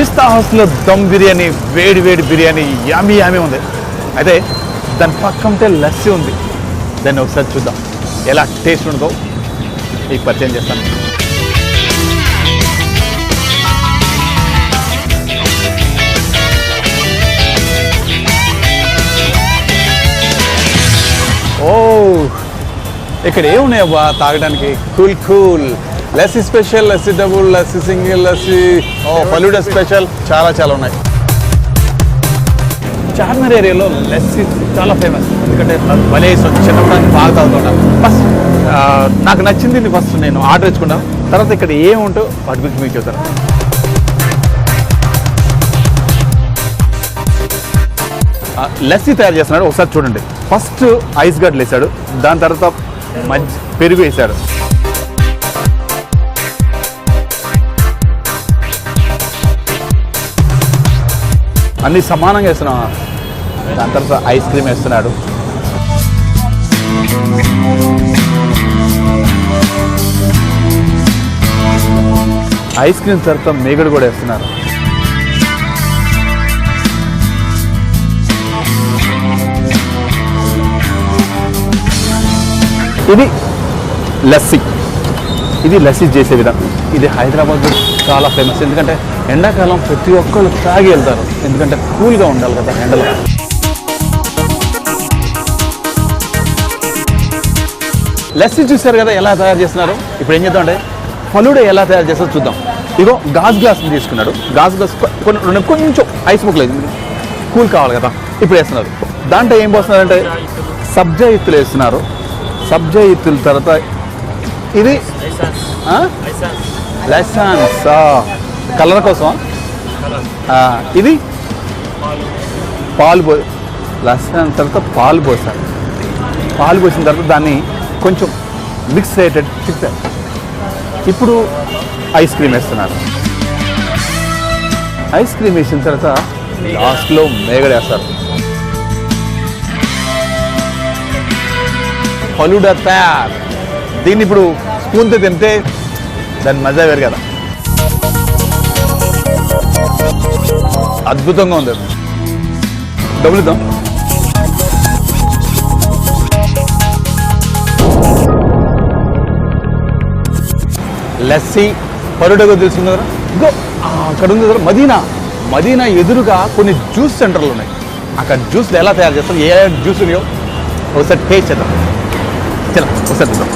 పిస్తా హౌస్లో దమ్ బిర్యానీ, వేడి వేడి బిర్యానీ యామీ యామీ ఉంది. అయితే దాని పక్కంటే లస్సీ ఉంది. దాన్ని ఒకసారి చూద్దాం ఎలా టేస్ట్ ఉందో మీకు పరిచయం చేస్తాను. ఓ, ఇక్కడ ఏమున్నాయబ్బా తాగడానికి? Cool lassi special, lassi double, lassi single, lassi falooda special, చాలా ఉన్నాయి. చార్మినార్ ఏరియాలో లస్సీ చాలా ఫేమస్. ఎందుకంటే భలే చిన్నప్పుడు బాగా తాగుతుంటాను. ఫస్ట్ నాకు నచ్చింది ఫస్ట్ నేను ఆర్డర్ ఇచ్చుకున్నాను. తర్వాత ఇక్కడ ఏముంటో వాటి గురించి మీకు చెప్తాను. లస్సీ తయారు చేస్తున్నాడు, ఒకసారి చూడండి. ఫస్ట్ ఐస్ గడ్డలు వేసాడు, దాని తర్వాత పెరుగు వేసాడు. అన్నీ సమానంగా వేస్తున్నాం. దాని తర్వాత ఐస్ క్రీమ్ వేస్తున్నాడు. ఐస్ క్రీమ్ తర్వాత మేగడు కూడా వేస్తున్నారు. ఇది లస్సీ చేసే విధానం. ఇది హైదరాబాద్లో చాలా ఫేమస్. ఎందుకంటే ఎండాకాలం ప్రతి ఒక్కళ్ళు తాగి వెళ్తారు. ఎందుకంటే కూల్గా ఉండాలి కదా ఎండలో. లస్సీ చూసారు కదా ఎలా తయారు చేస్తున్నారు. ఇప్పుడు ఏం చేద్దాం అంటే ఫలూడా ఎలా తయారు చేస్తారో చూద్దాం. ఇగో గ్లాస్ తీసుకున్నాడు. గ్లాస్ కొంచెం ఐస్ ముక్కలేదు, కూల్ కావాలి కదా. ఇప్పుడు వేస్తున్నారు. దాంట్లో ఏం పోస్తున్నారంటే సబ్జా ఇత్తులు వేస్తున్నారు. సబ్జా ఇత్తుల తర్వాత ఇది లైసాన్స్ కలర్ కోసం. ఇది పాలు లైసాన్స్ తర్వాత పాలు పోసారు. పాలు పోసిన తర్వాత దాన్ని కొంచెం మిక్స్ అయ్యేటట్టు తిప్పారు. ఇప్పుడు ఐస్ క్రీమ్ వేస్తున్నారు. ఐస్ క్రీమ్ వేసిన తర్వాత లాస్ట్లో మేగడేస్తారు. ఫలూడా తయారు. దీన్ని ఇప్పుడు స్పూన్తో తింటే దాని మజా వేరు కదా. అద్భుతంగా ఉంది. డబ్బులుద్దాం. లస్సీ ఫలూడా తెలుస్తుంది కదా. ఇంకో అక్కడ ఉంది కదా మదీనా ఎదురుగా కొన్ని జ్యూస్ సెంటర్లు ఉన్నాయి. అక్కడ జ్యూస్లు ఎలా తయారు చేస్తారు, ఏ జ్యూస్ ఉన్నాయో ఒకసారి టేస్ట్ చేద్దాం. చలో ఒకసారి చూద్దాం.